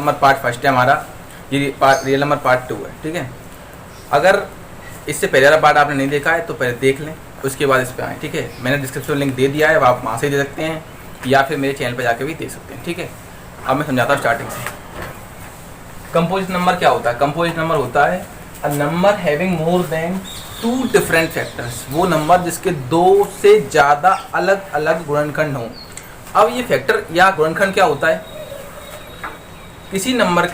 Number part first है हमारा, ये रियल नंबर पार्ट 2 है, ठीक है। अगर इससे पहले वाला पार्ट आपने नहीं देखा है तो पहले देख लें, उसके बाद इस पर आएँ, ठीक है। मैंने डिस्क्रिप्शन में लिंक दे दिया है, आप वहाँ से दे सकते हैं या फिर मेरे चैनल पर जाके भी देख सकते हैं, ठीक है। अब मैं समझाता हूँ स्टार्टिंग से। कंपोजिट नंबर क्या होता है? कंपोजिट नंबर होता है a number having more than 2 different factors, वो नंबर जिसके 2 से ज़्यादा अलग अलग गुणनखंड हों। अब ये फैक्टर या गुणनखंड क्या होता है? किसी नंबर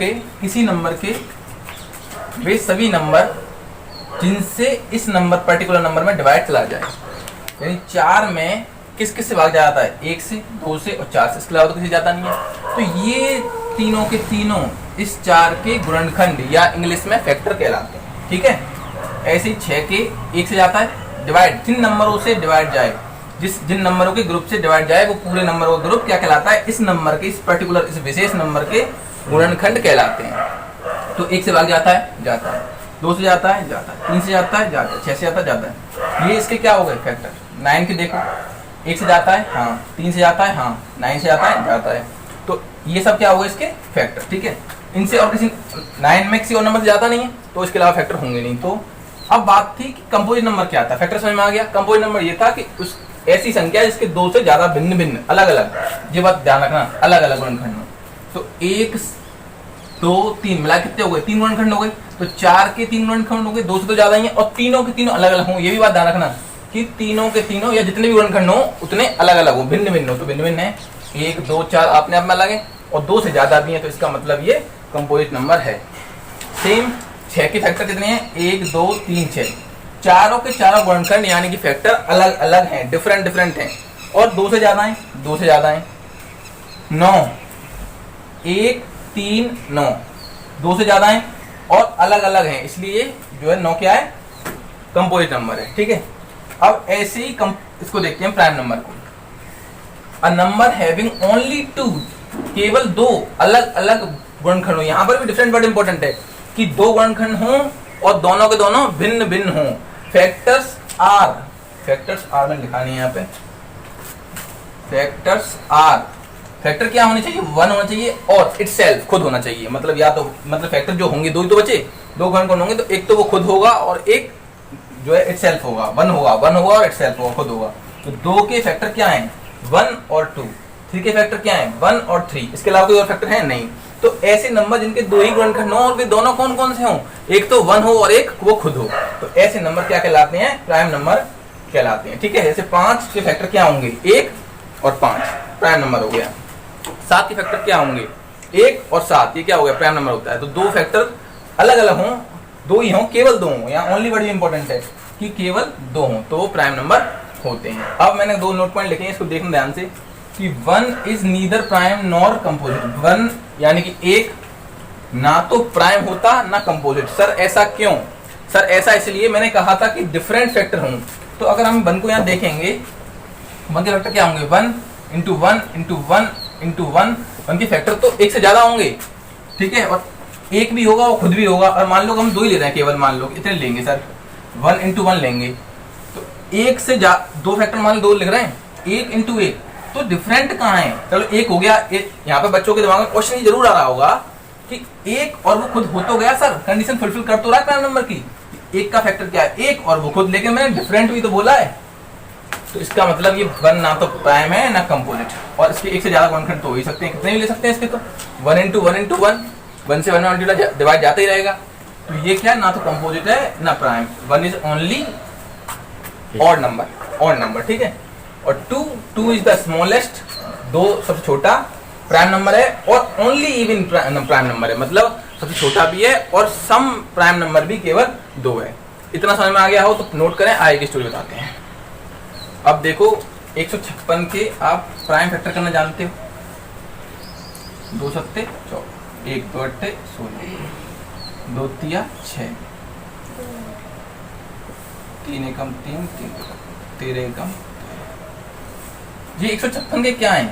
के वे सभी नंबर जिनसे इस नंबर पर्टिकुलर नंबर में डिवाइड चला जाए, यानी 4 में किस किस से भाग जाता है? 1 से, 2 से और 4 से, इसके अलावा तो किसी जाता नहीं है। तो ये तीनों के तीनों इस 4 के गुणनखंड या इंग्लिश में फैक्टर कहलाते हैं, ठीक है। ऐसे ही 6 के 1 से जाता है डिवाइड, जिन नंबरों से डिवाइड जाए, जिन नंबरों के ग्रुप से डिवाइड जाए वो पूरे नंबरों का ग्रुप क्या कहलाता है? इस नंबर के, इस पर्टिकुलर, इस विशेष नंबर के गुणनखंड कहलाते हैं। तो 1 से भाग जाता है, 2 से जाता है, 3 से जाता है, 6 से जाता है। ये इसके क्या हो गए फैक्टर? 9 के देखो, 1 से जाता है, हाँ, 3 से जाता है, हाँ, 9 से जाता है। तो ये सब क्या होगा इसके फैक्टर, ठीक है। इनसे और किसी 9 में किसी और नंबर से जाता नहीं है तो इसके अलावा फैक्टर होंगे नहीं। तो अब बात थी कि कंपोजिट नंबर क्या था, फैक्टर समझ में आ गया। कंपोजिट नंबर ये था कि उस ऐसी संख्या जिसके 2 से ज्यादा भिन्न अलग अलग, ये बात ध्यान रखना, अलग अलग गुणनखंड हो। तो 1, 2, 3 मिला कितने हो गए? 3 गुणनखंड हो गए। तो 4 के 3 गुणनखंड हो गए, 2 से तो ज्यादा ही है, और तीनों के तीनों अलग अलग हों। ये भी बात ध्यान रखना कि तीनों के तीनों या जितने भी गुणनखंड हो उतने अलग अलग हो, भिन्न हो। तो भिन्न है 1, 2, 4 अपने आप में अलग है, और 2 से ज्यादा भी है, तो इसका मतलब ये कंपोजिट नंबर है। सेम 6 के फैक्टर कितने हैं? 1, 2, 3, 6। चारों के चारों गुणनखंड यानी कि फैक्टर अलग अलग हैं, डिफरेंट हैं, और 2 से ज्यादा हैं। 9, 1, 3, 9, 2 से ज्यादा हैं और अलग अलग हैं, इसलिए जो है 9 क्या है? कंपोजिट नंबर है, ठीक है। अब ऐसे ही इसको देखते हैं प्राइम नंबर को। अ नंबर हैविंग ओनली 2, केवल 2 अलग अलग गुणनखंड हो। यहाँ पर भी डिफरेंट वर्ड इंपॉर्टेंट है कि 2 गुणनखंड हों और दोनों के दोनों भिन्न हों। फैक्टर्स आर में लिखा नहीं है यहाँ पे। फैक्टर क्या होने चाहिए? 1 होना चाहिए और इटसेल्फ खुद होना चाहिए। मतलब या तो फैक्टर जो होंगे 2 ही तो बचे, 2 गुणनखंड होंगे, तो एक तो वो खुद होगा और एक जो है इटसेल्फ होगा, 1 होगा और इटसेल्फ होगा, खुद होगा। तो 2 के फैक्टर क्या हैं? 1 और 2। 3 के फैक्टर क्या हैं? 1 और 3। इसके अलावा कोई और फैक्टर है नहीं। तो ऐसे नंबर जिनके 2 ही गुणनखंड हो और वे दोनों कौन कौन से हों? एक तो 1 हो और एक वो खुद हो, तो ऐसे नंबर क्या कहलाते हैं? प्राइम नंबर कहलाते हैं, ठीक है। जैसे 5 के फैक्टर क्या होंगे? 1 और 5 प्राइम नंबर हो गया। 7 के फैक्टर क्या होंगे? 1 और 7, ये क्या हो गया? प्राइम नंबर होता है। तो 2 फैक्टर अलग अलग हों, 2 ही हों, केवल 2 हों, यहाँ ओनली वर्ड इंपॉर्टेंट है कि केवल 2 हों, तो वो प्राइम नंबर होते हैं। अब मैंने 2 नोट पॉइंट लिखे हैं, इसको देखना ध्यान से कि 1 is neither prime nor composite. 1 यानी कि 1 ना तो प्राइम होता ना कंपोजिट। सर ऐसा क्यों? सर ऐसा इसलिए, मैंने कहा था कि डिफरेंट फैक्टर हों। तो अगर हम 1 को यहाँ देखेंगे, 1 के फैक्टर क्या होंगे? 1 इंटू 1 इंटू 1 इंटू 1। 1 के फैक्टर तो 1 से ज्यादा होंगे, ठीक है, और 1 भी होगा और खुद भी होगा। और मान लो हम 2 ही ले रहे हैं, केवल मान लो इतने लेंगे सर, 1 इंटू 1 लेंगे, तो 1 से 2 फैक्टर मान लो 2 लिख रहे हैं, 1 इंटू 1, तो डिफरेंट कहाँ है? चलो 1 हो गया। यहाँ पे बच्चों के दिमाग में क्वेश्चन जरूर आ रहा होगा कि 1 और वो खुद हो तो गया सर, कंडीशन फुलफिल कर तो रहा है प्राइम नंबर की। 1 का फैक्टर क्या है? 1 और वो खुद, लेकिन मैंने डिफरेंट भी तो बोला है। तो इसका मतलब ये 1 ना तो प्राइम है ना कंपोजिट, और इसके 1 से ज्यादा गुणनखंड तो हो ही सकते हैं, कितने भी ले सकते हैं इसके। तो 1 इंटू 1 इंटू 1, 1 से 1 डिवाइड जाता ही रहेगा। तो ये क्या, ना तो कंपोजिट है ना prime. 1 is only odd number, ठीक है। और 2 इज द स्मॉलेस्ट, 2 सबसे छोटा प्राइम नंबर है, और ओनली इवन प्राइम नंबर है, मतलब सबसे छोटा भी है और सम प्राइम नंबर भी केवल 2 है। इतना समझ में आ गया हो तो नोट करें, आगे की स्टोरी बताते हैं। अब देखो 156 के आप प्राइम फैक्टर करना जानते हो। 2 सत्ते 14, 1 2 अट्ठे 16, 2 तिया 6, 3 एकम 3, 13 एकम। ये 156 के क्या है?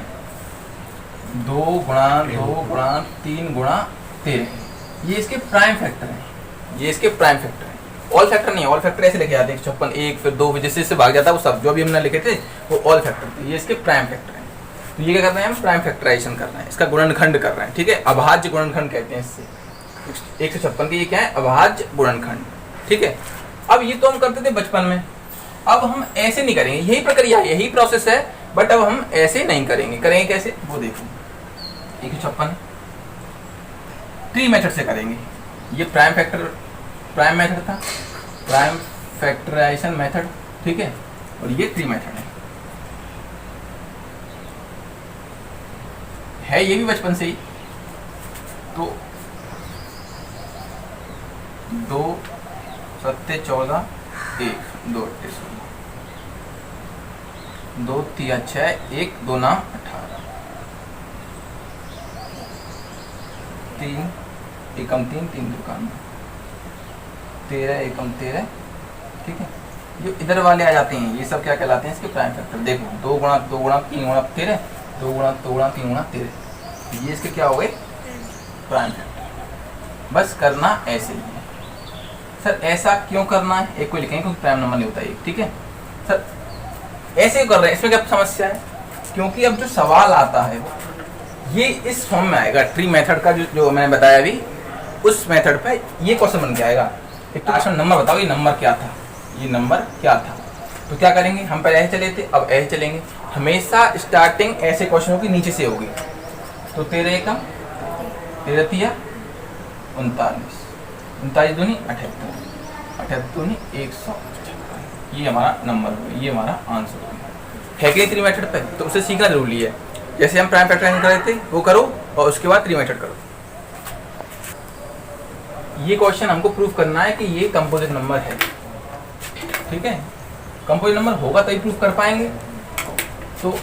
2 गुणा 2 गुणा 3 गुणा 13, ये इसके प्राइम फैक्टर है, ऑल फैक्टर नहीं है। ऑल फैक्टर ऐसे लिखे जाते हैं 156, 1 फिर 2 जिससे भाग जाता है वो सब जो भी हमने लिखे थे वो ऑल फैक्टर थे, ये इसके प्राइम फैक्टर है। तो ये क्या कर रहे हैं हम, प्राइम फैक्टराइजेशन कर रहे हैं, इसका गुणनखंड कर रहे हैं, ठीक है, अभाज्य गुणनखंड कहते हैं इससे। 156 के ये क्या है, अभाज्य गुणनखंड, ठीक है। अब ये तो हम करते थे बचपन में, अब हम ऐसे नहीं करेंगे, यही प्रक्रिया है, यही प्रोसेस है, बट अब हम ऐसे नहीं करेंगे। करेंगे कैसे, वो देखो 156 ट्री मेथड से करेंगे। ये प्राइम मेथड था, प्राइम फैक्टराइजेशन मेथड, ठीक है, और ये ट्री मेथड है ये भी बचपन से ही। तो 2 सत्ते 14, 1 2 8 16, 2 3 6, 1 2 9 18, 3 एकम 3 3 2 9, 13 एकम 13, ठीक है। जो इधर वाले आ जाते हैं ये सब क्या कहलाते हैं, इसके प्राइम फैक्टर। देखो 2 गुणा 2 गुणा 3 गुणा 13, 2 गुणा 2 गुणा 3 गुणा 13, ये इसके क्या हो गए, प्राइम फैक्टर। बस करना ऐसे ही है। सर ऐसा क्यों करना है, एक को लिखेंगे क्योंकि प्राइम नंबर नहीं होता एक, ठीक है। सर ऐसे क्यों कर रहे हैं, इसमें क्या समस्या है, क्योंकि अब जो सवाल आता है ये इस फॉर्म में आएगा, ट्री मेथड का जो मैंने बताया अभी, उस मेथड पे ये क्वेश्चन बन के आएगा। एक तो क्वेश्चन नंबर बताओ, ये नंबर क्या था, ये नंबर क्या था। तो क्या करेंगे हम, पहले ऐसे चले थे, अब ऐसे चलेंगे। हमेशा स्टार्टिंग ऐसे क्वेश्चनों की नीचे से होगी। तो 13 एकम 13 तिया 39, 39 दूनी 78, 78 दूनी 155, ये हमारा नंबर हो गया, ये हमारा आंसर हो गया। है कि ट्री मेथड पे, तो उसे सीखना जरूरी है। जैसे हम प्राइम फैक्टराइजेशन कर रहे थे वो करो, और उसके बाद ट्री मेथड करो। ये क्वेश्चन हमको प्रूफ करना है कि ये कंपोजिट नंबर है, ठीक है। कंपोजिट नंबर होगा तभी प्रूफ कर पाएंगे। तो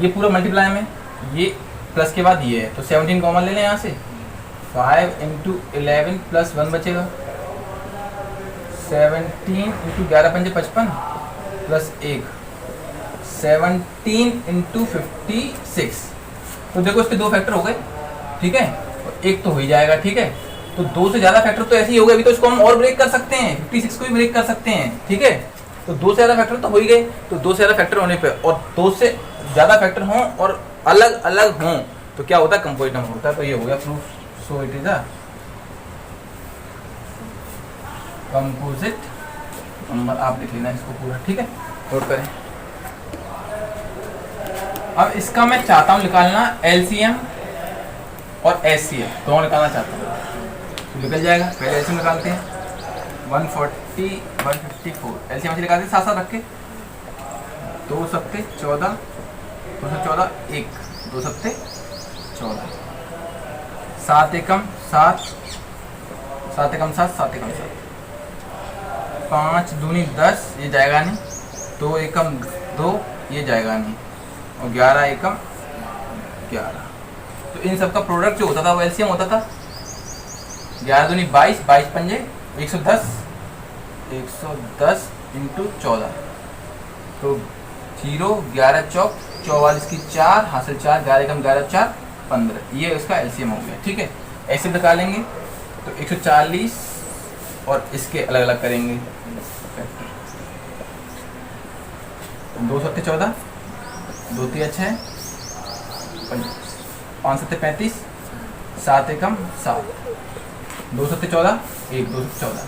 ये पूरा मल्टीप्लाई में, ये प्लस के बाद ये है, तो 17 कॉमन ले लें यहाँ से, 5 × 11 + 1 बचेगा, 17 × 11 × 5 55 + 1, 17 × 56। तो देखो इसके 2 फैक्टर हो गए, ठीक है, और एक तो हो ही जाएगा, ठीक है। तो 2 से ज़्यादा फैक्टर तो ऐसे ही हो गए, अभी तो इसको हम और ब्रेक कर सकते हैं, 56 को भी ब्रेक कर सकते हैं, ठीक है। तो 2 से ज़्यादा फैक्टर तो हो ही गए, तो 2 से ज़्यादा फैक्टर होने पे और 2 से ज़्यादा फैक्टर हों और अलग अलग हों तो क्या होता है, कंपोजिट नंबर होता है। तो ये हो गया proof. So it is a composite number. आप लिख लेना इसको पूरा, ठीक है, नोट करें। अब इसका मैं चाहता हूँ निकालना एलसीएम और एचसीएफ, दोनों निकालना चाहता हूँ, तो निकल जाएगा। पहले एलसीएम निकालते हैं, 140 154, एलसीएम से निकालते हैं साथ साथ रख के, 2 सत्ते 14, 214, 1 2 सत्ते 14, 7 एकम 7, 7 एकम 7, 7 एकम 7, 5 दूनी 10, ये जाएगा नहीं, 2 एकम 2, ये जाएगा नहीं, और 11 एकम 11। तो इन सब का प्रोडक्ट जो होता था वो एलसीएम होता था। 11 दूनी 22, 22 पंजे 110, 110 × 14, तो 0 11 चौक 44 की 4 हासिल 4, 11 एकम 11 4 15, ये इसका एलसीएम हो गया, ठीक है। ऐसे निकालेंगे तो 140 और इसके अलग अलग करेंगे, 2 सत्ते 14, 2 तिया 6, 5 सत्ते 35, 7 एकम 7, 2 सत्ते 14, 1 2 14,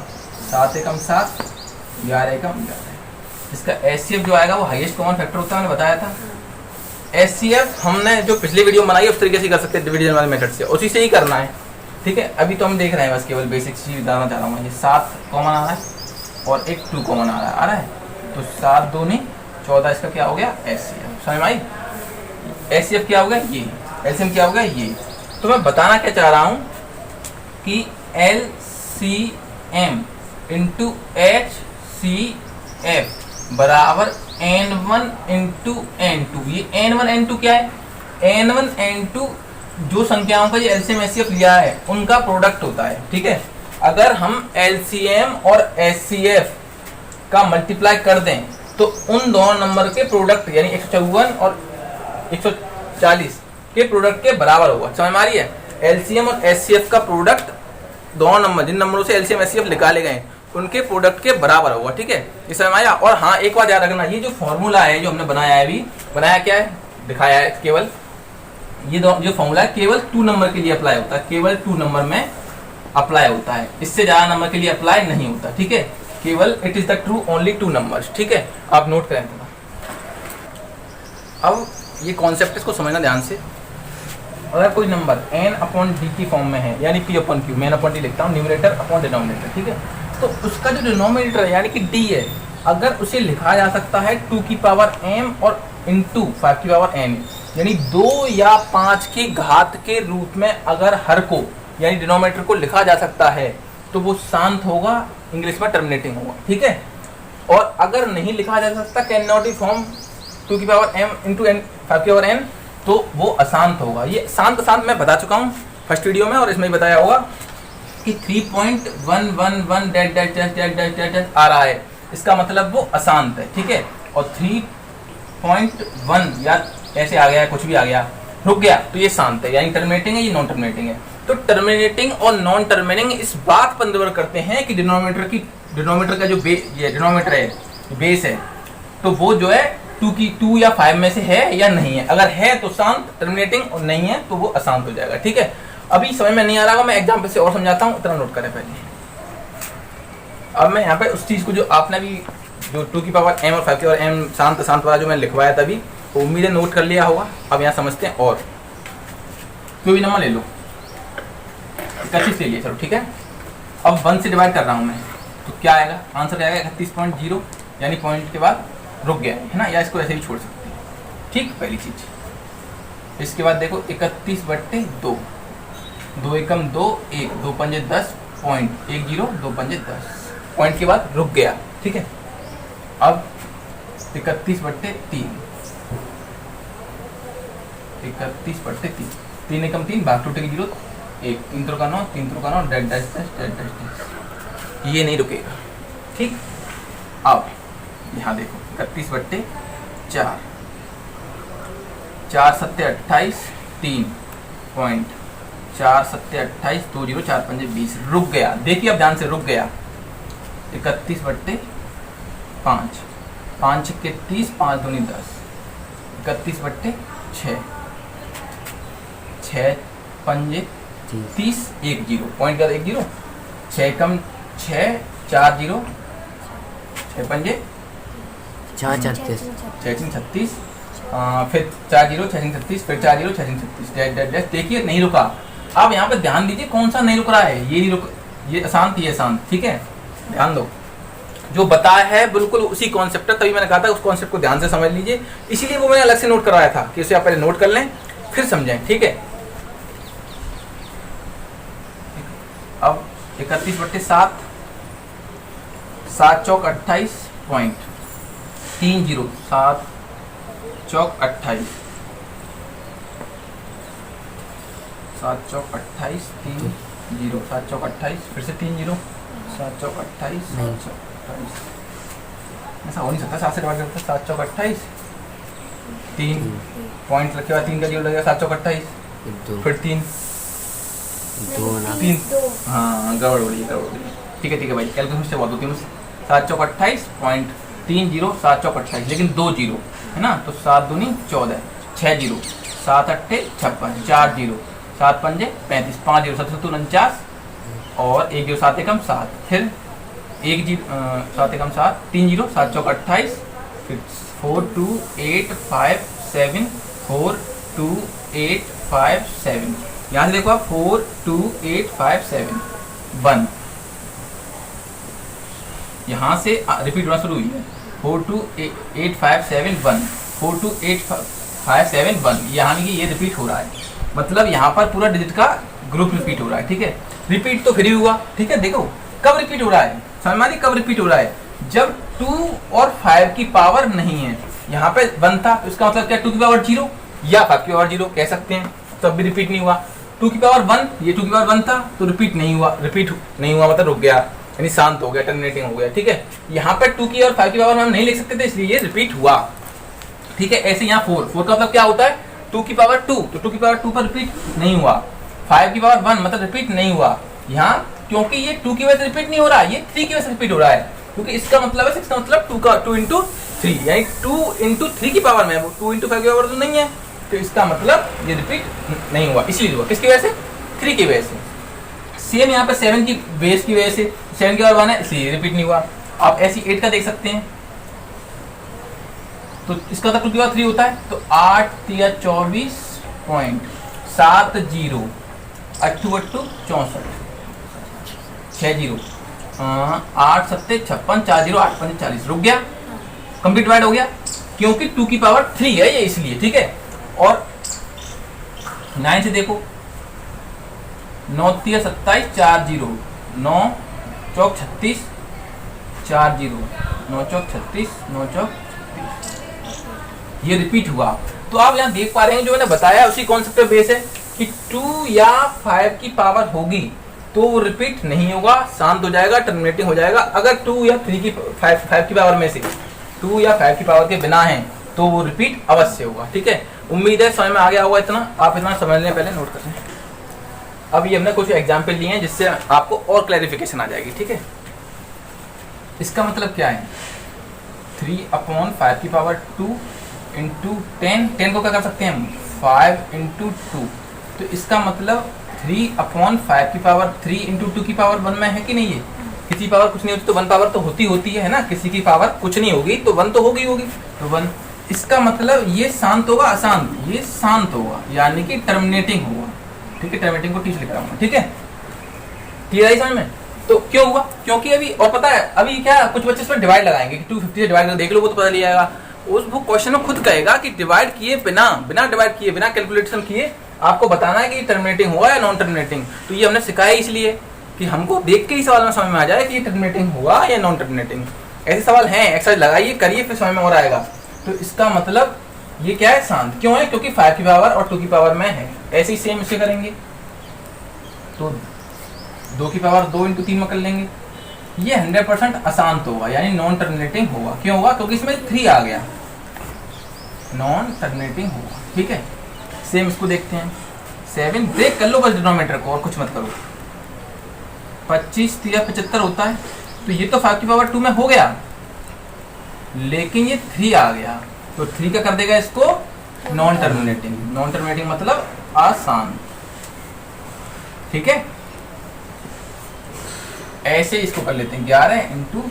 7 एकम 7, 11 एकम 11। इसका एचसीएफ जो आएगा वो हाईएस्ट कॉमन फैक्टर होता है, मैंने बताया था। एचसीएफ हमने जो पिछले वीडियो में बनाई उस तरीके से कर सकते हैं, डिवीजन वाले मेथड से, उसी से ही करना है, ठीक है। अभी तो हम देख रहे हैं बस केवल बेसिक चीज बताना चाह रहा हूँ। ये 7 कॉमन आ रहा है और एक 2 कॉमन आ रहा है, तो 7 दूनी 14, इसका क्या हो गया, एचसीएफ। समझ में आई? एचसीएफ क्या हो गया, ये। एलसीएम क्या हो गया, ये। तो मैं बताना क्या चाह रहा हूँ कि एलसीएम × एचसीएफ बराबर n1 × n2। ये n1 n2 क्या है, n1 n2 जो संख्याओं का ये एलसीएम एचसीएफ लिया है उनका प्रोडक्ट होता है, ठीक है। अगर हम एलसीएम और एचसीएफ का मल्टीप्लाई कर दें तो उन दोनों नंबर के प्रोडक्ट यानी 154 और 140 के प्रोडक्ट के बराबर होगा। समझ में आ रही है? एलसीएम और एचसीएफ का प्रोडक्ट दोनों नंबर जिन नंबरों से एलसीएम एचसीएफ निकाले गए उनके प्रोडक्ट के बराबर होगा, ठीक है। ये समझ में आया? और हाँ, एक बात याद रखना, ये जो फॉर्मूला है जो हमने बनाया है, अभी बनाया क्या है, दिखाया है केवल ये जो फॉर्मूला है केवल 2 नंबर के लिए अप्लाई होता है, केवल 2 नंबर में अप्लाई होता है, इससे ज्यादा नंबर के लिए अप्लाई नहीं होता, ठीक है। केवल it is the true only 2 numbers, ठीक है। आप नोट करें थोड़ा। अब ये कॉन्सेप्ट इसको समझना ध्यान से। अगर कोई नंबर n अपॉन डी की फॉर्म में है, यानी p अपॉन क्यू, मैं अपॉन डी लिखता हूँ, न्यूमरेटर अपॉन डिनोमिनेटर, ठीक है। तो उसका जो डिनोमिनेटर है यानी कि d है, अगर उसे लिखा जा सकता है 2 की पावर m और इंटू 5 की पावर n, यानी 2 या 5 की घात के रूप में अगर हर को यानी डिनोमिनेटर को लिखा जा सकता है तो वो शांत होगा, इंग्लिश में टर्मिनेटिंग होगा, ठीक है। और अगर नहीं लिखा जा सकता, कैन नॉट बी फॉर्म 2 की पावर m इंटू 5 की पावर n, तो वो अशांत होगा। ये शांत मैं बता चुका हूँ फर्स्ट वीडियो में, और इसमें भी बताया होगा कि 3.111 dash dash dash dash dash dash dash आ रहा है, इसका मतलब वो अशांत है, ठीक है। और 3.1 या ऐसे आ गया, कुछ भी आ गया, रुक गया, तो ये शांत है, यानी टर्मिनेटिंग है, ये नॉन टर्मिनेटिंग है। तो टर्मिनेटिंग और नॉन टर्मिनेटिंग इस बात पर निर्भर करते हैं कि डिनोमिनेटर का जो डिनोमिनेटर है, बेस है, तो वो जो है 2 या 5 में से है या नहीं है। अगर है तो शांत टर्मिनेटिंग, और नहीं है तो वो अशांत हो जाएगा, ठीक है। अभी समझ में नहीं आ रहा, मैं एग्जाम्पल से और समझाता हूँ, इतना नोट करें पहले। अब मैं यहाँ पे उस चीज को जो आपने भी जो 2 की पावर m और 5 की पावर m शांत अशांत वाला जो मैं लिखवाया तभी, तो उम्मीद है नोट कर लिया होगा। अब यहाँ समझते हैं, और कोई भी नंबर ले लो, 31 ले लिया, चलो ठीक है। अब 1 से डिवाइड कर रहा हूँ मैं, तो क्या आएगा, आंसर क्या आएगा 31.0, यानी पॉइंट के बाद रुक गया है ना, या इसको ऐसे भी छोड़ सकते हैं, ठीक, पहली चीज। इसके बाद देखो 31/2, 2 एकम 2, 1, 2 पंजे 10, पॉइंट 10, 2 पंजे 10, पॉइंट के बाद रुक गया, ठीक है। अब 31/3, 31/3, 3 एकम 3, भाग टूटे 0, 1, 3 Trika 9, 3 Trika 9, dash dash dash dash dash, ये नहीं रुकेगा, ठीक। अब यहाँ देखो 31/4, 4 सत्ते 28, 3 पॉइंट 4 सत्ते 28, 2 0, 4 पंजे 20, रुक गया। देखिए अब ध्यान से, रुक गया। 31/5, 5 छक्के 30, 5 दूनी 10, 31/6, 6 पंजे 30, 1 0, पॉइंट का 1 0, 6 कम 6, 4 0, 6 पंजे 36, 36, फिर 4 0, 36, फिर 4 0, 36, डैश डैश डैश। देखिए नहीं रुका। अब यहाँ पे ध्यान दीजिए कौन सा नहीं रुक रहा है, ये नहीं रुक, ये अशांत, ये अशांत, ठीक है। ध्यान दो, जो बताया है बिल्कुल उसी कॉन्सेप्ट है, तभी मैंने कहा था उस कॉन्सेप्ट को ध्यान से समझ लीजिए, इसीलिए वो मैंने अलग से नोट करवाया था कि उसे आप पहले नोट कर लें फिर समझें, ठीक है। अब 31/7, 7 चौक 28, पॉइंट 3 0, 7 चौक 28, 7 चौक 28, 3 0, 7 चौक 28, फिर से 3 0, 7 चौक 28, 7 चौक 28, ऐसा हो नहीं सकता, 7 से डिवाइड करते 7 चौक 28, 3 पॉइंट रखे हुआ, 3 का 0 लगेगा, 7 चौक 28, फिर 3 हाँ गड़बड़ हो रही है, ठीक है भाई, कैलकुलेशन से बहुत होती है। 7 चौक 28, पॉइंट 3 0, 7 चौक 28, लेकिन 2 0 है ना, तो 7 दूनी 14, 6 0, 7 अट्ठे 56, 4 0, 7 पंजे 35, 5 0, 7 49, और 1 0, 7 एकम 7, फिर 1 0, 7 एकम 7, 3 0, 7 चौक 28, फिर 4 2 8 5 7, 4 2 8 5 7, यहाँ से देखो आप 4 2 8 5 7 1, यहाँ से रिपीट होना शुरू हुई है, 4 2 8 5 7 1, 4 2 8 5 7 1, यानी कि ये रिपीट हो रहा है, मतलब यहाँ पर पूरा डिजिट का ग्रुप रिपीट हो रहा है, ठीक है। रिपीट तो फिर भी हुआ, ठीक है। देखो कब रिपीट हो रहा है, समझ में कब रिपीट हो रहा है, जब 2 और 5 की पावर नहीं है, यहाँ पे 1 था, तो इसका मतलब क्या 2 की पावर 0 या 5 की पावर 0 कह सकते हैं, तब भी रिपीट नहीं हुआ। 2 की पावर 1, ये 2 की पावर 1 था, तो रिपीट नहीं हुआ, मतलब रुक गया, यानी शांत हो गया, टर्मिनेटिंग हो गया, ठीक है। यहाँ पे 2 की और 5 की पावर हम नहीं लिख सकते थे, इसलिए ये रिपीट हुआ, ठीक है। ऐसे यहाँ 4 का मतलब क्या होता है, 2 की पावर 2, तो 2 की पावर 2 पर रिपीट नहीं हुआ, 5 की पावर 1 मतलब रिपीट नहीं हुआ यहाँ, क्योंकि ये 2 की वजह से रिपीट नहीं हो रहा है, ये 3 की वजह से रिपीट हो रहा है, क्योंकि इसका मतलब है 6 का मतलब 2 इंटू 3, यानी 2 इंटू 3 की पावर में, वो 2 इंटू 5 की पावर तो नहीं है, तो इसका मतलब ये रिपीट नहीं हुआ, इसलिए हुआ किसकी वजह से, 3 की वजह से। सेम यहाँ पे 7 की बेस की वजह से, 7 की पावर 1 है इसलिए रिपीट नहीं हुआ। आप ऐसी 8 का देख सकते हैं, तो इसका तो 2 की पावर 3 होता है, तो 8 3 24.70, 8 8 64, 60, 8 7 56, 40 8 5 40, रुक गया, कंप्लीट डिवाइड हो गया, क्योंकि 2 की पावर 3 है ये इसलिए, ठीक है। और 9 से देखो, 9 3 27 40, 9 चौक 36 40, 9 चौक 36, 9 चौक 36, ये रिपीट हुआ। तो आप यहाँ देख पा रहे हैं जो मैंने बताया उसी कॉन्सेप्ट पे बेस है कि 2 या 5 की पावर होगी तो वो रिपीट नहीं होगा, शांत हो जाएगा, टर्मिनेटिंग हो जाएगा। अगर 2 या 3 की 5 की पावर में से 2 या 5 की पावर के बिना है तो वो रिपीट अवश्य होगा, ठीक है। उम्मीद है समझ में आ गया होगा, इतना आप इतना समझ लें, पहले नोट कर लें। अब ये हमने कुछ एग्जाम्पल लिए हैं जिससे आपको और क्लैरिफिकेशन आ जाएगी, ठीक है। इसका मतलब क्या है, 3/5 की पावर 2 इंटू 10 को क्या कर सकते हैं हम, 5 इंटू 2, तो इसका मतलब 3/5 की पावर 3 इंटू 2 की पावर 1 में है कि नहीं है। किसी पावर कुछ नहीं होती तो 1 पावर तो होती है ना, किसी की पावर कुछ नहीं होगी तो 1 तो होगी, तो 1। इसका मतलब ये शांत होगा अशांत, ये शांत होगा यानी कि टर्मिनेटिंग होगा, ठीक है। टर्मिनेटिंग को टीच लिख रहा हूँ, ठीक है, क्लियर है समझ में। तो क्यों हुआ, क्योंकि अभी और पता है अभी क्या कुछ बच्चे इसमें डिवाइड लगाएंगे कि 250 से डिवाइड कर देख लो, वो तो पता नहीं आएगा। उस वो क्वेश्चन में खुद कहेगा कि डिवाइड किए बिना डिवाइड किए, बिना कैलकुलेशन किए आपको बताना है कि टर्मिनेटिंग हुआ या नॉन टर्मिनेटिंग। तो ये हमने सिखाया इसलिए कि हमको देख के ही सवाल में समझ में आ जाए कि ये टर्मिनेटिंग हुआ या नॉन टर्मिनेटिंग। ऐसे सवाल हैं, एक्सरसाइज लगाइए, करिए, फिर समझ में और आएगा। तो इसका मतलब ये क्या है, शांत क्यों है, क्योंकि 5 की पावर और 2 की पावर में है। ऐसे ही सेम इसे करेंगे तो 2 की पावर 2 इंटू 3 में कर लेंगे, ये 100% अशांत होगा यानी नॉन टर्मिनेटिंग होगा। क्यों होगा, क्योंकि इसमें 3 आ गया, नॉन टर्मिनेटिंग होगा, ठीक है। सेम इसको देखते हैं, 7 ब्रेक कर लो बस डिनोमिनेटर को और कुछ मत करो। 25 3 75 होता है, तो ये तो 5 की पावर 2 में हो गया, लेकिन ये 3 आ गया, तो 3 का कर देगा इसको नॉन टर्मिनेटिंग। नॉन टर्मिनेटिंग मतलब अशांत, ठीक है। ऐसे इसको कर लेते हैं, 11 इंटू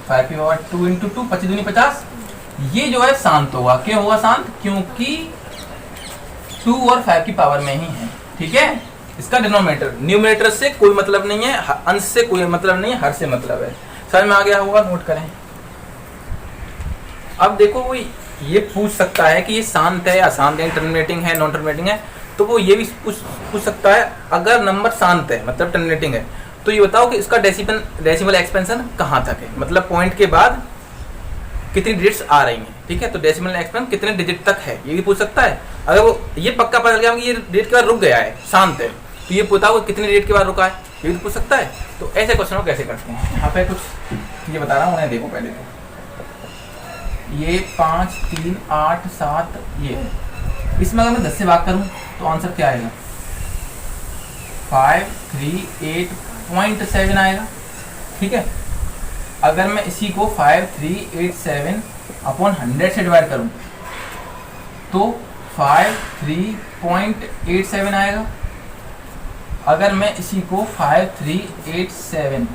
5 की पावर 2 इंटू 2, 25 दूनी 50, ये जो है शांत होगा। क्यों होगा शांत, क्योंकि 2 और 5 की पावर में ही है, ठीक है। इसका डिनोमिनेटर, न्यूमरेटर से कोई मतलब नहीं है, अंश से कोई मतलब नहीं है, हर से मतलब है। समझ में आ गया होगा, नोट करें। अब देखो वो ये पूछ सकता है कि ये शांत है या अशांत है, टर्मिनेटिंग है नॉन टर्मिनेटिंग है, तो वो ये भी पूछ सकता है अगर नंबर शांत है मतलब टर्मिनेटिंग है तो ये बताओ कि इसका डेसिमल एक्सपेंशन कहाँ तक है, मतलब पॉइंट के बाद कितनी डिजिट्स आ रही हैं, ठीक है। तो डेसिमल एक्सपेंशन कितने डिजिट तक है ये भी पूछ सकता है। अगर वो ये पक्का पता चल गया कि ये डिजिट के बाद रुक गया है, शांत है, तो ये बताओ कितने डिजिट के बाद रुका है, ये भी पूछ सकता है। तो ऐसे क्वेश्चन को कैसे करते हैं, यहाँ पे कुछ ये बता रहा हूँ, उन्हें देखो पहले। तो ये 5 3 8 7, ये इसमें अगर मैं 10 से भाग करूँ तो आंसर क्या आएगा, 538.7 आएगा, ठीक है। अगर मैं इसी को 5387 अपॉन 100 से डिवाइड करूं तो 53.87 आएगा। अगर मैं इसी को 5387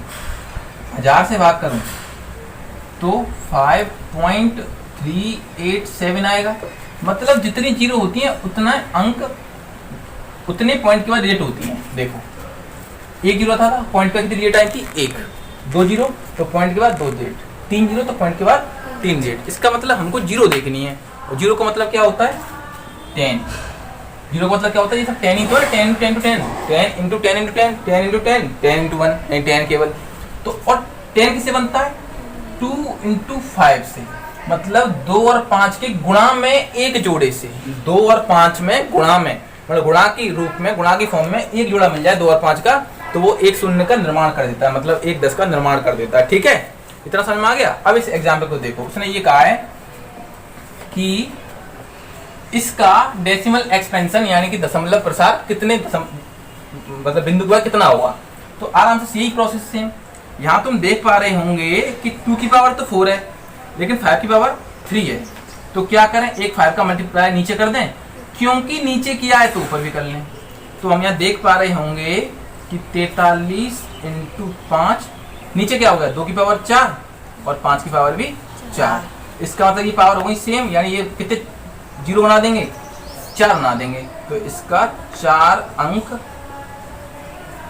1000 से भाग करूं तो 5.387 आएगा। मतलब जितनी जीरो होती हैं उतना अंक, उतने पॉइंट के बाद डिजिट होती हैं। देखो 1 जीरो था, पॉइंट पे कितनी डिजिट आई थी, 1, 2 जीरो तो पॉइंट के बाद 2 डिजिट, 3 जीरो तो पॉइंट के बाद 3 डिजिट। इसका मतलब हमको जीरो देखनी है, और जीरो का मतलब क्या होता है, 10। जीरो का मतलब क्या होता है, ये सब 10 ही तो है, 10 10 10 10 इंटू 10 इंटू 10 10 इंटू 10 10 इंटू 1 नहीं 10 केवल। तो और 10 किससे बनता है, 2 इंटू 5 से, मतलब 2 और 5 के गुणा में एक जोड़े से, 2 और 5 में गुणा में, मतलब गुणा की रूप में, गुणा की फॉर्म में एक जोड़ा मिल जाए 2 और 5 का, तो वो एक शून्य का निर्माण कर देता है, मतलब एक 10 का निर्माण कर देता है, ठीक है। इतना समझ में आ गया। अब इस एग्जाम्पल को देखो, उसने ये कहा है कि इसका डेसिमल एक्सपेंशन यानी कि दशमलव प्रसार कितने मतलब बिंदु के बाद कितना होगा। तो आराम से यही प्रोसेस सेम। यहाँ तुम देख पा रहे होंगे कि 2 की पावर तो 4 है, लेकिन 5 की पावर 3 है, तो क्या करें, एक 5 का मल्टीप्लाई नीचे कर दें, क्योंकि नीचे किया है तो ऊपर भी कर लें। तो हम यहाँ देख पा रहे होंगे कि 43 × 5, नीचे क्या हो गया 2 की पावर 4 और 5 की पावर भी 4। इसका मतलब ये पावर हो गई सेम, यानी ये कितने 0 बना देंगे, 4 बना देंगे, तो इसका 4 अंक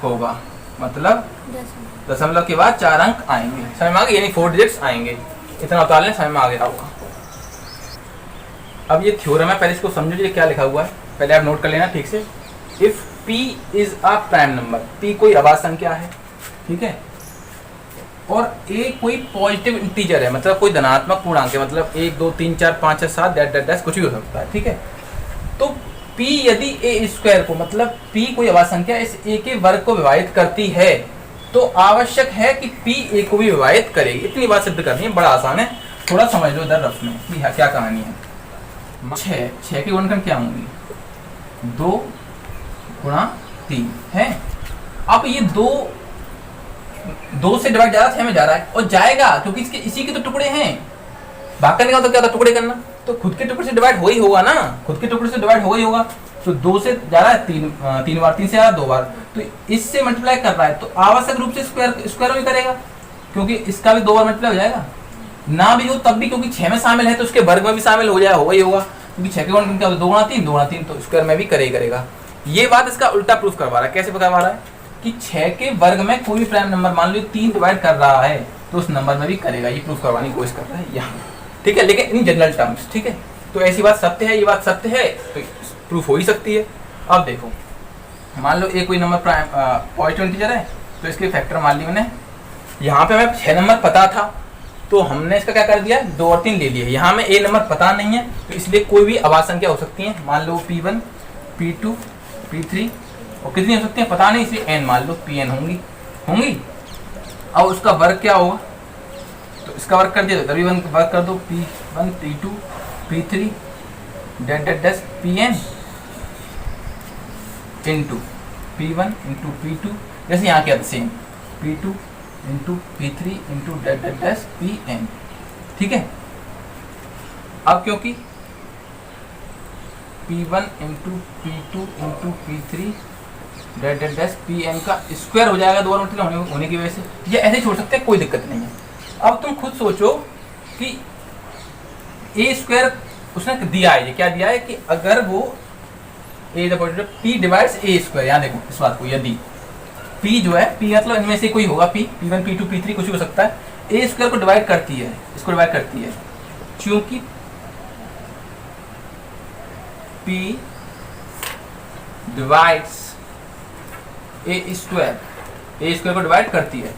होगा, मतलब दशमलव के बाद 4 अंक आएंगे। समझ में आ गया, यानी 4 डिजिट्स आएंगे। इतना उतार लें, समझ में आ गया होगा। अब ये थ्योरम है, पहले इसको समझो ये क्या लिखा हुआ है, पहले आप नोट कर लेना ठीक से। If p is a prime number, p कोई अभाज्य संख्या है, ठीक है, और a कोई पॉजिटिव इंटीजर है, मतलब कोई धनात्मक पूर्णांक है, मतलब 1 2 3 4 5 6 7 डैश कुछ भी हो सकता है, ठीक है। तो p यदि a स्क्वायर को, मतलब p कोई अभाज्य संख्या इस a के वर्ग को विभाजित करती है, तो आवश्यक है कि p a को भी विभाजित करेगी। इतनी बात सिद्ध करनी है, बड़ा आसान है, थोड़ा समझ लो इधर रफ में कि क्या कहानी है। 6 के गुणनखंड क्या होंगी, 2 × 3 है। अब ये 2 से डिवाइड जा रहा है, 6 में जा रहा है और जाएगा, क्योंकि इसके इसी के तो टुकड़े हैं। भाग करने का तो क्या था, टुकड़े करना, तो खुद के टुकड़े से डिवाइड हो ही होगा ना, खुद के टुकड़े से डिवाइड हो ही होगा। तो 2 से जा रहा है 3 बार, 3 से आ रहा 2 बार, तो इससे मल्टीप्लाई कर रहा है, तो आवश्यक रूप से स्क्वायर भी करेगा, क्योंकि इसका भी 2 बार मल्टीप्लाई हो जाएगा। ना भी हो तब भी, क्योंकि 6 में शामिल है तो उसके वर्ग में भी शामिल हो जाएगा, होगा ही होगा, क्योंकि 6 के गुणनखंड क्या होता है, 2 × 3 तो स्क्वायर में भी करेगा। ये बात इसका उल्टा प्रूफ करवा रहा है। कैसे करवा रहा है कि 6 के वर्ग में कोई भी प्राइम नंबर, मान लो 3 डिवाइड कर रहा है, तो उस नंबर में भी करेगा। ये प्रूफ करवाने की कोशिश कर रहा है यहाँ, ठीक है, लेकिन इन जनरल टर्म्स, ठीक है। तो ऐसी बात सत्य है, ये बात सत्य है, तो प्रूफ हो ही सकती है। अब देखो, मान लो कोई नंबर प्राइम पॉजिटिव इंटीजर है, तो इसके फैक्टर मान लिया मैंने। यहाँ पे हमें 6 नंबर पता था, तो हमने इसका क्या कर दिया, 2 और 3 ले लिए। यहाँ में a नंबर पता नहीं है, तो इसलिए कोई भी अभाज्य संख्या हो सकती है। मान लो p1 p2 p3 और कितनी हो सकती है पता नहीं, इसलिए n मान लो pn होंगी। अब उसका वर्ग क्या होगा, तो इसका वर्ग कर दिया, तो तभी वर्ग कर दो, p1 p2 p3 dash pn into p1 into p2, जैसे यहाँ क्या था same, p2 into p3 into dash pn, ठीक है। अब क्योंकि p1 into p2 into p3 dash pn का स्क्वायर हो जाएगा 2 बार मल्टीप्लाई होने की वजह से, ये ऐसे छोड़ सकते हैं, कोई दिक्कत नहीं है। अब तुम खुद सोचो कि a स्क्वायर उसने दिया है, ये क्या दिया है कि अगर वो p डिवाइड्स a स्क्वायर, यहाँ देखो इस बात को, यदि p जो है, p मतलब इनमें से कोई होगा, p1 p2 p3 कुछ भी हो सकता है, a स्क्वायर को डिवाइड करती है, इसको डिवाइड करती है, क्योंकि p डिवाइड्स a स्क्वायर को डिवाइड करती है,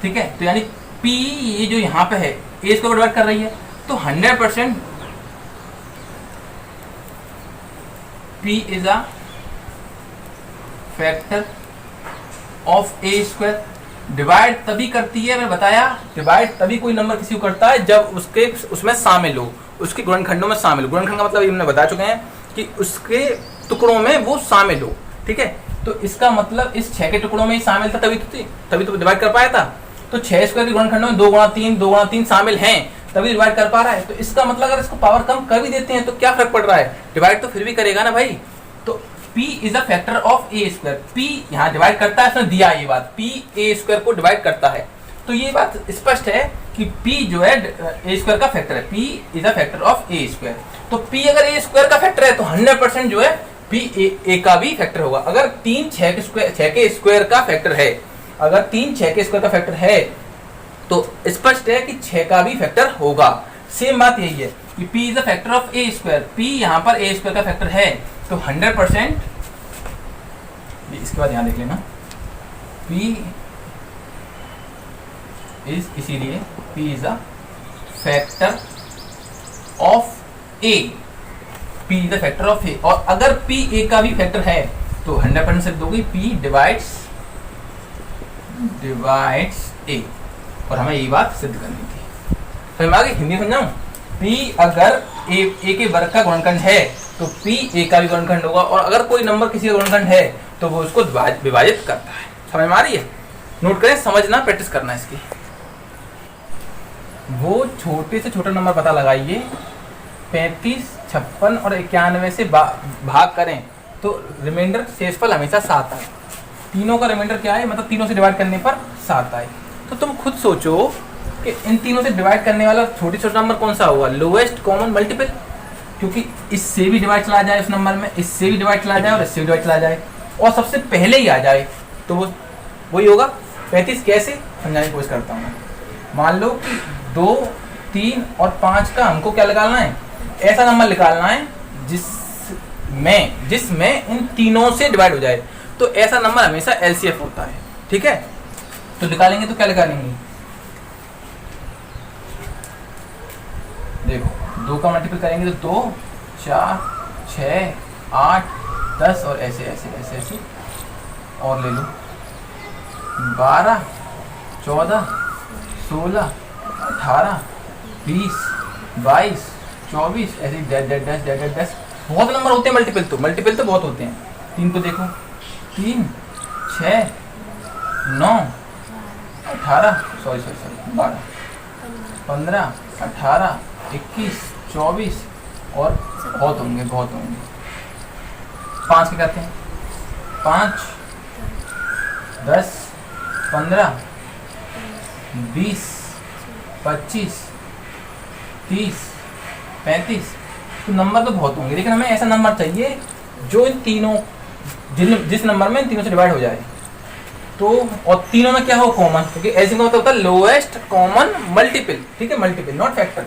ठीक है। तो यानी p ये जो यहाँ पे है a स्क्वायर को डिवाइड कर रही है, तो 100% p is a factor of a square. Divide तभी करती है, मैंने बताया, डिवाइड तभी कोई नंबर किसी को करता है जब उसमें शामिल हो, उसके गुणनखंडों में शामिल हो। गुणनखंड का मतलब ये हमने बता चुके हैं कि उसके टुकड़ों में वो शामिल हो, ठीक है। तो इसका मतलब इस 6 के टुकड़ों में ही शामिल था, तभी तो डिवाइड कर पाया था। तो 6 स्क्वायर के गुणनखंडों में 2 × 3 शामिल हैं, तभी डिवाइड कर पा रहा है। तो इसका मतलब अगर इसको पावर कम कर भी देते हैं तो क्या फर्क पड़ रहा है, डिवाइड तो फिर भी करेगा ना भाई। तो p is a factor of a square, p यहाँ डिवाइड करता है, उसने दिया ये बात, p a स्क्वायर को डिवाइड करता है। तो ये बात स्पष्ट है कि p जो है a स्क्वायर का फैक्टर है, p is a factor of a square. तो p अगर a स्क्वायर का फैक्टर है तो 100% जो है p a का भी फैक्टर होगा। अगर 3 6 के स्क्वायर का फैक्टर है, अगर 3 6 के स्क्वायर का फैक्टर है, तो स्पष्ट है कि 6 का भी फैक्टर होगा। सेम बात यही है कि p is a factor of a square, p यहाँ पर a स्क्वायर का फैक्टर है, तो 100%, इसके बाद यहाँ देख लेना, p इसीलिए p is a factor of a, p is a factor of a। और अगर p a का भी फैक्टर है तो 100% से दोगे p डिवाइड्स a, और हमें यही बात सिद्ध करनी थी। तो हम आगे हिंदी समझाऊं, p अगर a के वर्ग का गुणनखंड है तो p a का भी गुणनखंड होगा, और अगर कोई नंबर किसी का गुणनखंड है तो वो उसको विभाजित करता है। समझ में आ रही है, नोट करें, समझना, प्रैक्टिस करना इसकी। वो छोटे से छोटा नंबर पता लगाइए, 35, 56 और 91 से भाग करें तो रिमाइंडर शेषफल हमेशा 7 आए। तीनों का रिमाइंडर क्या है, मतलब तीनों से डिवाइड करने पर 7 आए। तो तुम खुद सोचो कि इन तीनों से डिवाइड करने वाला छोटे छोटा नंबर कौन सा होगा, लोएस्ट कॉमन मल्टीपल, क्योंकि इससे भी डिवाइड चला जाए उस नंबर में, इससे भी डिवाइड चला जाए और इससे भी डिवाइड चला जाए और सबसे पहले ही आ जाए तो वो वही होगा 35। कैसे समझाने की कोशिश करता हूँ मैं। मान लो कि 2, 3 और 5 का हमको क्या निकालना है, ऐसा नंबर निकालना है जिसमें इन तीनों से डिवाइड हो जाए। तो ऐसा नंबर हमेशा LCF होता है, ठीक है। तो निकालेंगे तो क्या निकालेंगे, देखो 2 का मल्टीपल करेंगे तो 2, 4, 6, 8, 10 और ऐसे ऐसे ऐसे ऐसे और ले लो 12, 14, 16, 18, 20, 22, 24 ऐसे डैश बहुत नंबर होते हैं। मल्टीपल तो बहुत होते हैं। 3 तो देखो 3, 6, 9, 18 सॉरी 12, 15, 18, 21, 24 और बहुत होंगे 5 के करते हैं 5, 10, 15, 20, 25, 30, 35। तो नंबर तो बहुत होंगे, लेकिन हमें ऐसा नंबर चाहिए जो इन तीनों जिस नंबर में इन तीनों से डिवाइड हो जाए। तो और तीनों में क्या हो, कॉमन, क्योंकि ऐसे का मतलब होता है लोएस्ट कॉमन मल्टीपल, ठीक है, मल्टीपल नॉट फैक्टर।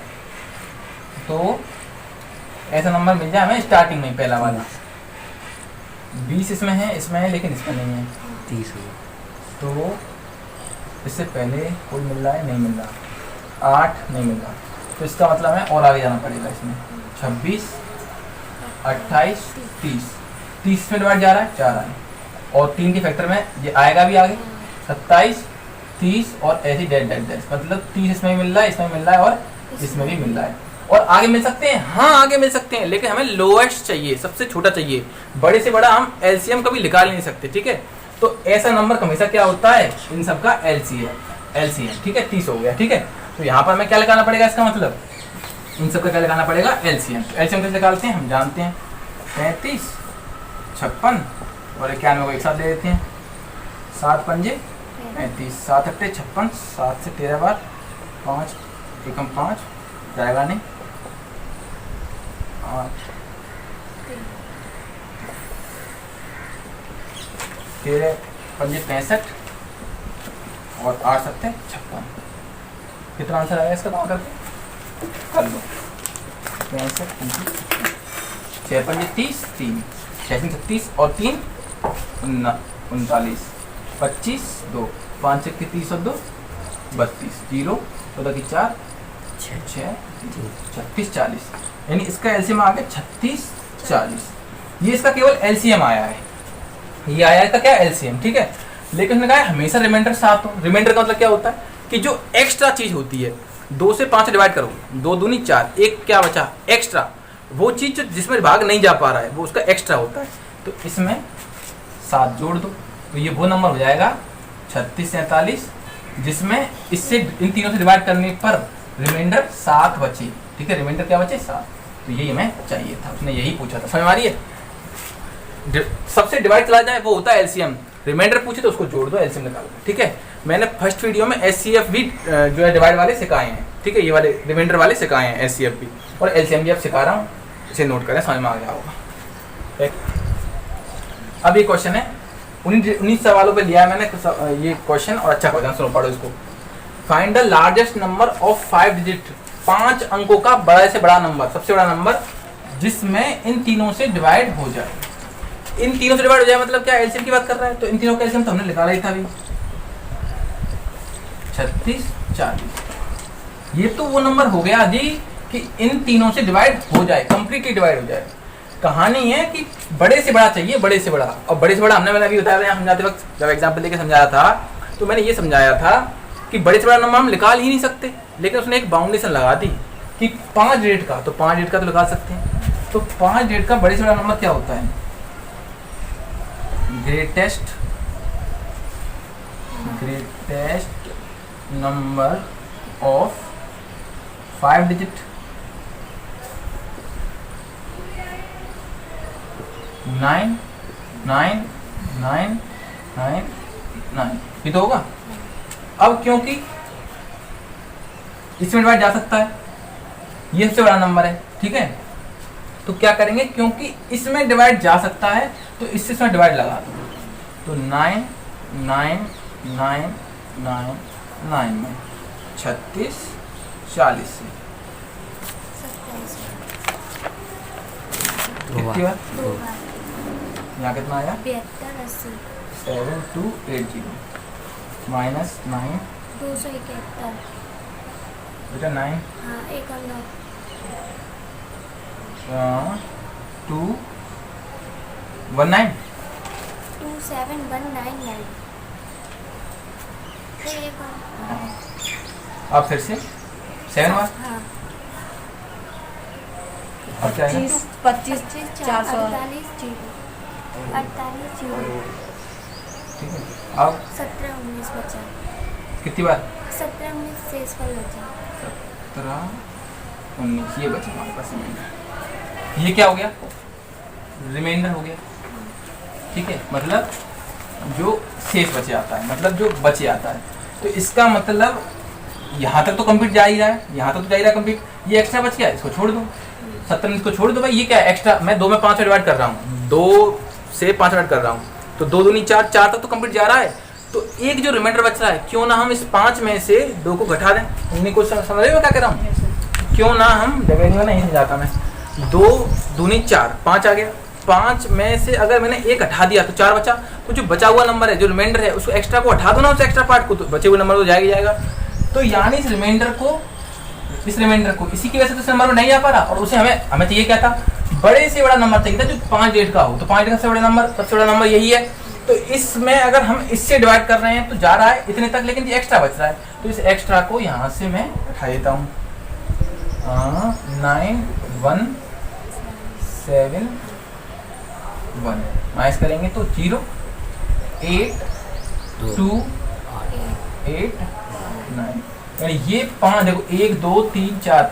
तो ऐसा नंबर मिल जाए हमें स्टार्टिंग में पहला वाला। 20 इसमें है लेकिन इसमें नहीं है। 30 तो इससे पहले कोई मिल रहा है, नहीं मिल रहा, 8 नहीं मिल रहा, तो इसका मतलब है और आगे जाना पड़ेगा। इसमें 26, 28, 30 में डिवाइड जा रहा है, 4 आए और 3 के फैक्टर में ये आएगा भी आगे 27, 30 और ऐसी डैश मतलब 30 इसमें भी मिल रहा है, इसमें मिल रहा है और इसमें भी मिल रहा है। और आगे मिल सकते हैं, हाँ आगे मिल सकते हैं, लेकिन हमें लोएस्ट चाहिए, सबसे छोटा चाहिए। बड़े से बड़ा हम LCM कभी निकाल नहीं सकते, ठीक है। तो ऐसा नंबर हमेशा क्या होता है, इन सब का LCM, ठीक है। 30 हो गया, ठीक है। तो यहाँ पर हमें क्या लगाना पड़ेगा, इसका मतलब इन सब का क्या लगाना पड़ेगा, LCM। तो LCM कैसे निकालते हैं हम जानते हैं, 35, 56 और 91 को एक साथ ले लेते हैं, 7 पंजे 35, 7 अट्ठे 56, 7 से 13 बार 5 एकम 5 जाएगा नहीं, 8 13 पंजे 65 और 8 सत्ते 56। कितना आंसर आया इसका, काम करके कर लो। 65 6 पंजे 30, 3 6 36 और 3 39, 25 2 5 1 30 और 2 32 0 14 की 4 6 36 40, यानी इसका एलसीएम आ गया 36 40। ये इसका केवल एलसीएम आया है, ये आया इसका क्या एलसीएम, ठीक है। लेकिन उसने कहा हमेशा रिमाइंडर 7 हो। रिमाइंडर का मतलब क्या होता है कि जो एक्स्ट्रा चीज होती है, 2 से 5 डिवाइड करो, 2 दूनी 4, एक क्या बचा एक्स्ट्रा, वो चीज जिसमें भाग नहीं जा पा रहा है वो उसका एक्स्ट्रा होता है। तो इसमें 7 जोड़ दो तो ये वो नंबर हो जाएगा 36 47, जिसमें इससे इन तीनों से डिवाइड करने पर रिमाइंडर 7 बचे, ठीक है। रिमाइंडर क्या बचे 7। तो यही हमें चाहिए था, उसने यही पूछा था, समझ आ रही है। सबसे डिवाइड चला जाए वो होता है एलसीएम, रिमाइंडर पूछे तो उसको जोड़ दो, एलसीएम निकाल दो, ठीक है। मैंने फर्स्ट वीडियो में एचसीएफ भी जो है डिवाइड वाले सिखाए हैं, ठीक है, ये वाले रिमाइंडर वाले सिखाए हैं एचसीएफ भी, और एलसीएम भी अब सिखा रहा हूँ, इसे नोट करें, समझ में आ गया होगा। अब ये क्वेश्चन है 19 सवालों पे लिया है मैंने ये क्वेश्चन, और अच्छा क्वेश्चन, सुनो पढ़ो इसको। Find the largest number of 5 digit, 5 अंकों का बड़ा से बड़ा नंबर, सबसे बड़ा नंबर जिसमें इन तीनों से डिवाइड हो जाए। इन तीनों से डिवाइड हो जाए मतलब क्या, एलसीएम की बात कर रहा है, तो इन तीनों का एलसीएम तो हमने निकाला ही था अभी 36 40। ये तो वो नंबर हो गया जी कि इन तीनों से डिवाइड हो जाए, कंप्लीटली डिवाइड हो जाए। कहानी है कि बड़े से बड़ा चाहिए, बड़े से बड़ा, और बड़े से बड़ा मैंने अभी बताया, समझाते वक्त जब एग्जाम्पल लेके समझाया था तो मैंने ये समझाया था कि बड़े से बड़ा नंबर हम निकाल ही नहीं सकते, लेकिन उसने एक बाउंडेशन लगा दी कि 5 डिजिट का, तो 5 डिजिट का तो निकाल सकते हैं। तो 5 डिजिट का बड़े से बड़ा नंबर क्या होता है, ग्रेटेस्ट नंबर ऑफ 5 डिजिट 9 9 9 9 9, ये तो होगा। अब क्योंकि इसमें डिवाइड जा सकता है, ये सबसे बड़ा नंबर है, ठीक है, तो क्या करेंगे, क्योंकि इसमें डिवाइड जा सकता है तो इससे इसमें डिवाइड लगा दो, तो 9 9 9 9 9 में 36 40 से कितनी बार, यहाँ कितना आया 7280 माइनस 9 271 बेटा 9 हाँ एक और 9 2 19 27199 फिर एक और अब फिर से 7 बार, हाँ अब क्या है 25 400 48 जीरो ठीक है। अब 17 19 बचा, कितनी बार 17 19 शेष पर बचा 17 19, ये बचा हमारे पास रिमाइंडर, ये क्या हो गया रिमाइंडर हो गया, ठीक है, मतलब जो शेष बचे आता है, मतलब जो बचे आता है, तो इसका मतलब यहाँ तक तो कंप्लीट जा ही रहा है, यहाँ तक तो जा ही रहा है कंप्लीट, ये एक्स्ट्रा बच गया, इसको छोड़ दो, 17 इसको छोड़ दो भाई, ये क्या है एक्स्ट्रा, मैं 2 में 5 में डिवाइड कर रहा हूँ, 2 से 5 डिवाइड कर रहा हूँ, तो 2 दूनी 4, 4 तक तो कंप्लीट जा रहा है, तो एक जो रिमाइंडर बच रहा है, क्यों ना हम इस 5 में से 2 को घटा दें, इन्हीं को समझ रहे हो क्या कह रहा हूँ, क्यों ना हम जगह नहीं समझाता मैं, 2 दूनी 4 5 आ गया, 5 में से अगर मैंने 1 हटा दिया तो 4 बचा, तो जो बचा हुआ नंबर है, जो रिमाइंडर है, उसको एक्स्ट्रा को हटा दो ना, उस एक्स्ट्रा पार्ट को, तो बचे हुए नंबर तो जाएगा ही जाएगा, तो यानी इस रिमाइंडर को इसी की वजह से तो इस नंबर में नहीं आ पा रहा, और उसे हमें चाहिए क्या था, बड़े से बड़ा नंबर चाहिए था जो 5 डिजिट का हो, तो 5 डिजिट का सबसे बड़ा नंबर यही है, तो इसमें अगर हम इससे डिवाइड कर रहे हैं तो जा रहा है इतने तक, लेकिन ये एक्स्ट्रा बच रहा है, तो इस एक्स्ट्रा को यहाँ से मैं उठा देता हूँ, 9171 माइनस करेंगे तो 0 8 2 8 9, यानी ये 5, देखो 1 2 3 4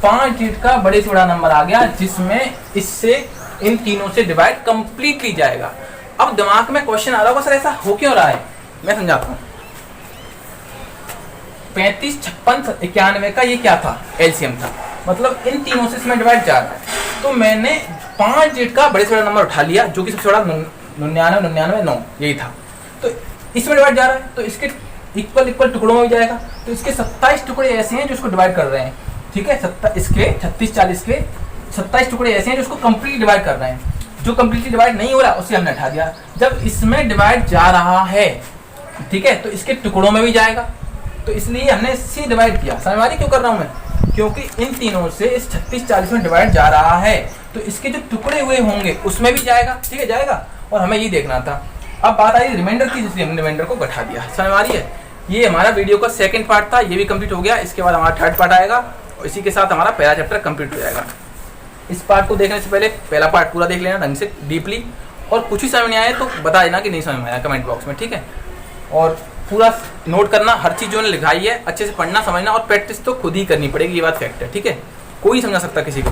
5 डिजिट का बड़े से बड़ा नंबर आ गया, जिसमें इससे इन तीनों से डिवाइड कंप्लीटली जाएगा। अब दिमाग में क्वेश्चन आ रहा होगा, सर ऐसा हो क्यों रहा है, मैं समझाता हूँ। 35 56 91 का ये क्या था, एलसीएम था, मतलब इन तीनों से इसमें डिवाइड जा रहा है, तो मैंने 5 डिजिट का बड़े से बड़ा नंबर उठा लिया, जो कि सबसे बड़ा 99 यही था, तो इसमें डिवाइड जा रहा है, तो इसके इक्वल टुकड़ों में भी जाएगा, तो इसके 27 टुकड़े ऐसे हैं जो इसको डिवाइड कर रहे हैं, ठीक है, इसके 36 40 के 27 टुकड़े ऐसे हैं जो इसको कंप्लीट डिवाइड कर रहे हैं, जो कंप्लीटली डिवाइड नहीं हो रहा उसे हमने हटा दिया, जब इसमें डिवाइड जा रहा है, ठीक है, तो इसके टुकड़ों में भी जाएगा, तो इसलिए हमने इससे डिवाइड किया, समझ आ रही क्यों कर रहा हूँ मैं, क्योंकि इन तीनों से इस 36 40 में डिवाइड जा रहा है, तो इसके जो टुकड़े हुए होंगे उसमें भी जाएगा, ठीक है, जाएगा, और हमें ये देखना था। अब बात आई रिमाइंडर की, जिसलिए हमने रिमाइंडर को घटा दिया, समझ आ रही है। ये हमारा वीडियो का सेकंड पार्ट था, ये भी कंप्लीट हो गया, इसके बाद हमारा थर्ड पार्ट आएगा, और इसी के साथ हमारा पहला चैप्टर कंप्लीट हो जाएगा। इस पार्ट को देखने से पहले पहला पार्ट पूरा देख लेना ढंग से डीपली, और कुछ भी समझ नहीं आया तो बता देना कि नहीं समझ में आया कमेंट बॉक्स में, ठीक है, और पूरा नोट करना, हर चीज़ जो लिखाई है अच्छे से पढ़ना समझना, और प्रैक्टिस तो खुद ही करनी पड़ेगी, ये बात फैक्ट है, ठीक है, कोई समझा सकता किसी को।